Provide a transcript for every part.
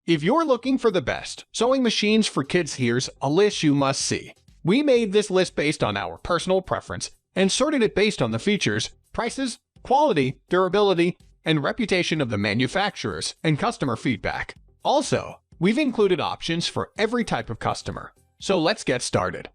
If you're looking for the best sewing machines for kids, here's a list you must see. We made this list based on our personal preference and sorted it based on the features, prices, quality, durability, and reputation of the manufacturers and customer feedback. Also, we've included options for every type of customer. So let's get started.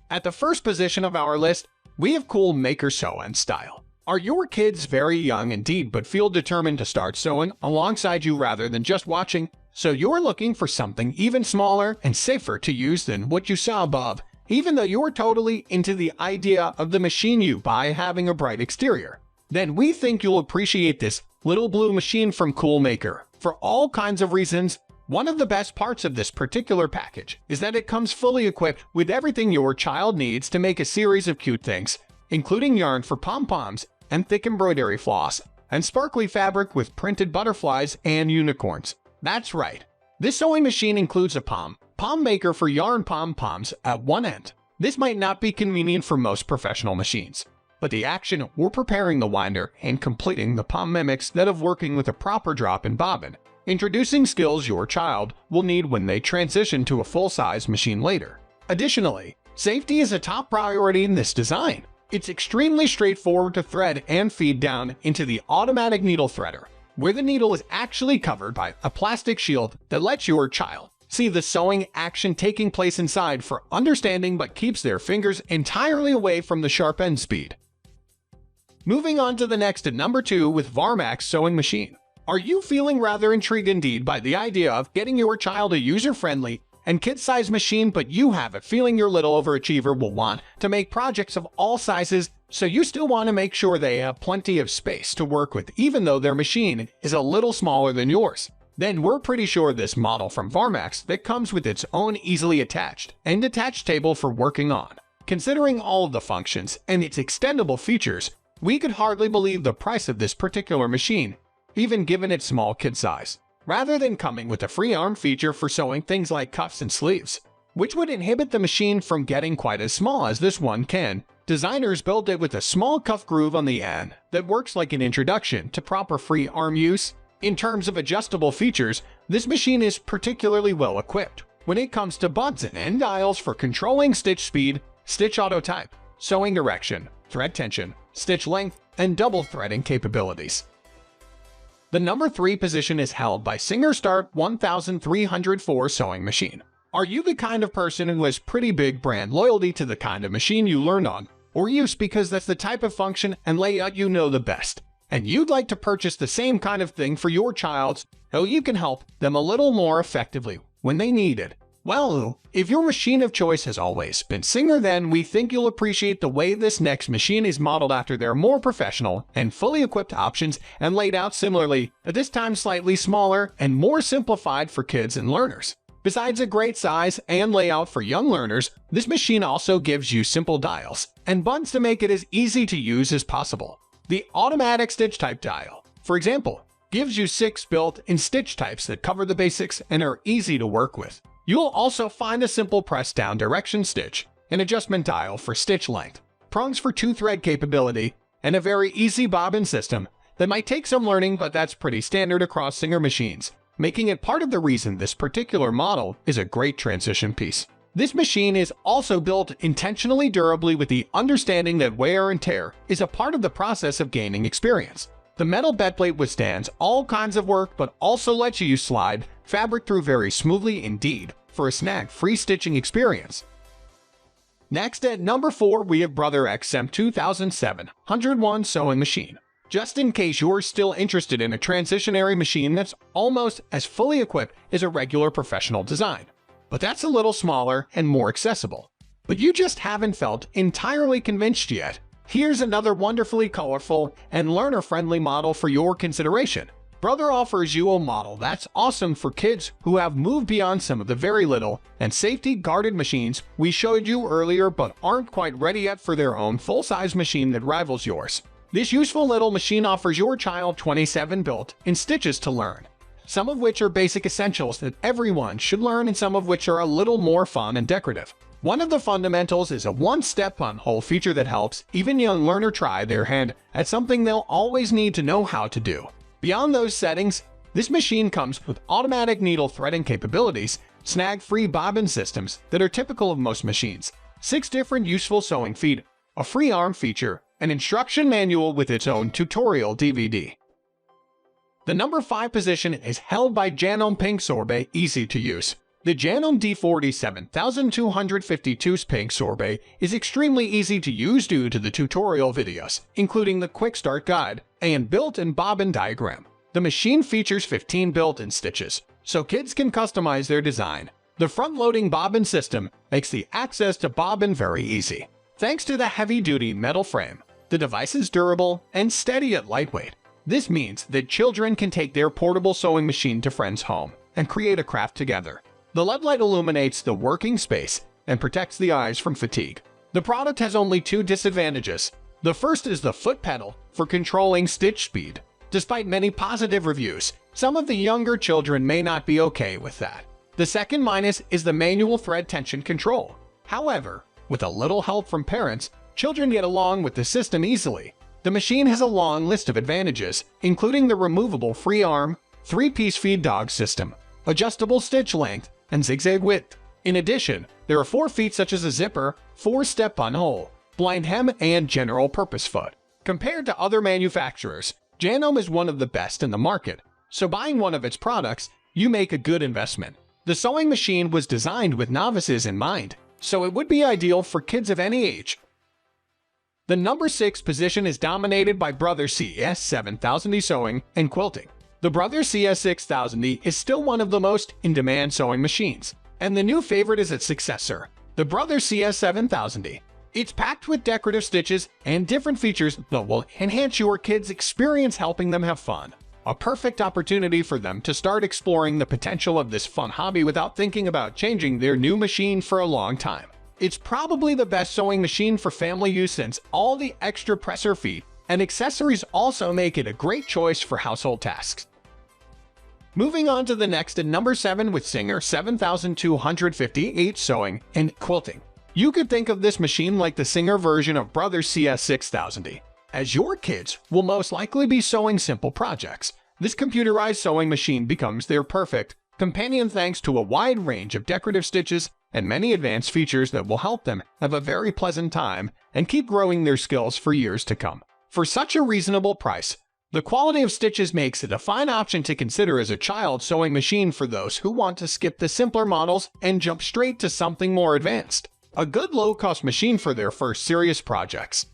At the first position of our list, we have Coolmaker Sew and Style. Are your kids very young indeed but feel determined to start sewing alongside you rather than just watching? So you're looking for something even smaller and safer to use than what you saw above, even though you're totally into the idea of the machine you buy having a bright exterior. Then we think you'll appreciate this little blue machine from Coolmaker for all kinds of reasons. One of the best parts of this particular package is that it comes fully equipped with everything your child needs to make a series of cute things, including yarn for pom-poms and thick embroidery floss, and sparkly fabric with printed butterflies and unicorns. That's right. This sewing machine includes a pom maker for yarn pom-poms at one end. This might not be convenient for most professional machines, but the action we're preparing the winder and completing the pom mimics that of working with a proper drop and bobbin, introducing skills your child will need when they transition to a full-size machine later. Additionally, safety is a top priority in this design. It's extremely straightforward to thread and feed down into the automatic needle threader, where the needle is actually covered by a plastic shield that lets your child see the sewing action taking place inside for understanding but keeps their fingers entirely away from the sharp end speed. Moving on to the next at number 2 with Varmax Sewing Machine. Are you feeling rather intrigued indeed by the idea of getting your child a user-friendly and kid-sized machine, but you have a feeling your little overachiever will want to make projects of all sizes, so you still want to make sure they have plenty of space to work with even though their machine is a little smaller than yours? Then we're pretty sure this model from Varmax that comes with its own easily attached and detached table for working on. Considering all of the functions and its extendable features, we could hardly believe the price of this particular machine, even given its small kid size. Rather than coming with a free arm feature for sewing things like cuffs and sleeves, which would inhibit the machine from getting quite as small as this one can, designers built it with a small cuff groove on the end that works like an introduction to proper free arm use. In terms of adjustable features, this machine is particularly well equipped when it comes to buttons and dials for controlling stitch speed, stitch auto type, sewing direction, thread tension, stitch length, and double threading capabilities. The number 3 position is held by Singer Start 1304 Sewing Machine. Are you the kind of person who has pretty big brand loyalty to the kind of machine you learned on or use because that's the type of function and layout you know the best, and you'd like to purchase the same kind of thing for your child so you can help them a little more effectively when they need it? Well, if your machine of choice has always been Singer, then we think you'll appreciate the way this next machine is modeled after their more professional and fully equipped options and laid out similarly, at this time slightly smaller and more simplified for kids and learners. Besides a great size and layout for young learners, this machine also gives you simple dials and buttons to make it as easy to use as possible. The automatic stitch type dial, for example, gives you 6 built-in stitch types that cover the basics and are easy to work with. You'll also find a simple press-down direction stitch, an adjustment dial for stitch length, prongs for 2-thread capability, and a very easy bobbin system that might take some learning, but that's pretty standard across Singer machines, making it part of the reason this particular model is a great transition piece. This machine is also built intentionally durably with the understanding that wear and tear is a part of the process of gaining experience. The metal bedplate withstands all kinds of work but also lets you slide fabric through very smoothly indeed for a snag-free stitching experience. Next at number 4 we have Brother XM 2701 Sewing Machine. Just in case you're still interested in a transitionary machine that's almost as fully equipped as a regular professional design, but that's a little smaller and more accessible, but you just haven't felt entirely convinced yet, here's another wonderfully colorful and learner-friendly model for your consideration. Brother offers you a model that's awesome for kids who have moved beyond some of the very little and safety-guarded machines we showed you earlier but aren't quite ready yet for their own full-size machine that rivals yours. This useful little machine offers your child 27 built-in stitches to learn, some of which are basic essentials that everyone should learn and some of which are a little more fun and decorative. One of the fundamentals is a one-step on-hole feature that helps even young learner try their hand at something they'll always need to know how to do. Beyond those settings, this machine comes with automatic needle threading capabilities, snag-free bobbin systems that are typical of most machines, 6 different useful sewing feet, a free arm feature, an instruction manual with its own tutorial DVD. The number 5 position is held by Janome Pink Sorbet Easy to Use. The Janome D47252's Pink Sorbet is extremely easy to use due to the tutorial videos, including the Quick Start Guide and built-in bobbin diagram. The machine features 15 built-in stitches, so kids can customize their design. The front-loading bobbin system makes the access to bobbin very easy. Thanks to the heavy-duty metal frame, the device is durable and steady yet lightweight. This means that children can take their portable sewing machine to friends' home and create a craft together. The LED light illuminates the working space and protects the eyes from fatigue. The product has only 2 disadvantages. The first is the foot pedal for controlling stitch speed. Despite many positive reviews, some of the younger children may not be okay with that. The second minus is the manual thread tension control. However, with a little help from parents, children get along with the system easily. The machine has a long list of advantages, including the removable free arm, 3-piece feed dog system, adjustable stitch length, and zigzag width. In addition, there are 4 feet such as a zipper, 4-step on-hole, blind hem, and general-purpose foot. Compared to other manufacturers, Janome is one of the best in the market, so buying one of its products, you make a good investment. The sewing machine was designed with novices in mind, so it would be ideal for kids of any age. The number 6 position is dominated by Brother CS7000 Sewing and Quilting. The Brother CS6000 is still one of the most in-demand sewing machines, and the new favorite is its successor, the Brother CS7000. It's packed with decorative stitches and different features that will enhance your kids' experience, helping them have fun. A perfect opportunity for them to start exploring the potential of this fun hobby without thinking about changing their new machine for a long time. It's probably the best sewing machine for family use since all the extra presser feet and accessories also make it a great choice for household tasks. Moving on to the next at number 7 with Singer 7258 Sewing and Quilting. You could think of this machine like the Singer version of Brother CS6000. As your kids will most likely be sewing simple projects, this computerized sewing machine becomes their perfect companion thanks to a wide range of decorative stitches and many advanced features that will help them have a very pleasant time and keep growing their skills for years to come. For such a reasonable price, the quality of stitches makes it a fine option to consider as a child sewing machine for those who want to skip the simpler models and jump straight to something more advanced. A good low-cost machine for their first serious projects.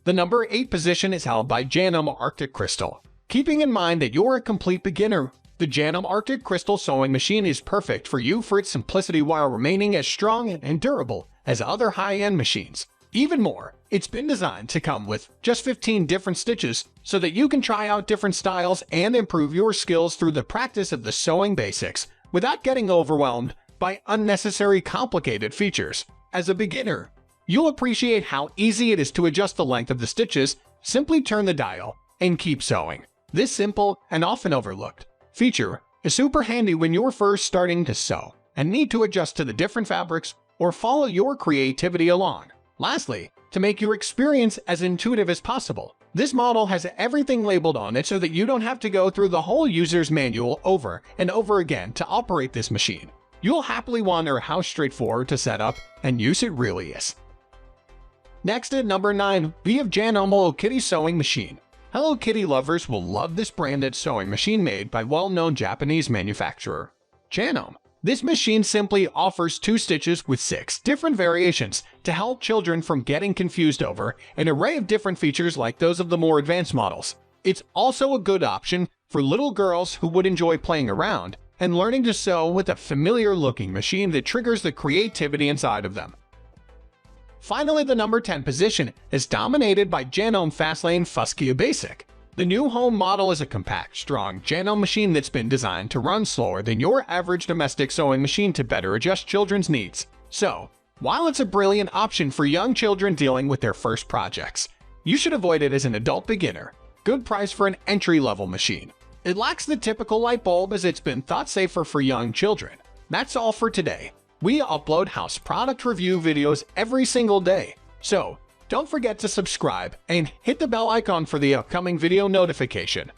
The number 8 position is held by Janum Arctic Crystal. Keeping in mind that you're a complete beginner, the Janum Arctic Crystal sewing machine is perfect for you for its simplicity while remaining as strong and durable as other high-end machines. Even more, it's been designed to come with just 15 different stitches so that you can try out different styles and improve your skills through the practice of the sewing basics without getting overwhelmed by unnecessary complicated features. As a beginner, you'll appreciate how easy it is to adjust the length of the stitches. Simply turn the dial and keep sewing. This simple and often overlooked feature is super handy when you're first starting to sew and need to adjust to the different fabrics or follow your creativity along. Lastly, to make your experience as intuitive as possible, this model has everything labeled on it so that you don't have to go through the whole user's manual over and over again to operate this machine. You'll happily wonder how straightforward to set up and use it really is. Next at number 9, we have Janome Hello Kitty Sewing Machine. Hello Kitty lovers will love this branded sewing machine made by well-known Japanese manufacturer, Janome. This machine simply offers 2 stitches with 6 different variations to help children from getting confused over an array of different features like those of the more advanced models. It's also a good option for little girls who would enjoy playing around and learning to sew with a familiar-looking machine that triggers the creativity inside of them. Finally, the number 10 position is dominated by Janome Fastlane Fuskia Basic. The new home model is a compact, strong Janome machine that's been designed to run slower than your average domestic sewing machine to better adjust children's needs. So, while it's a brilliant option for young children dealing with their first projects, you should avoid it as an adult beginner. Good price for an entry-level machine. It lacks the typical light bulb as it's been thought safer for young children. That's all for today. We upload house product review videos every single day, so don't forget to subscribe and hit the bell icon for the upcoming video notification.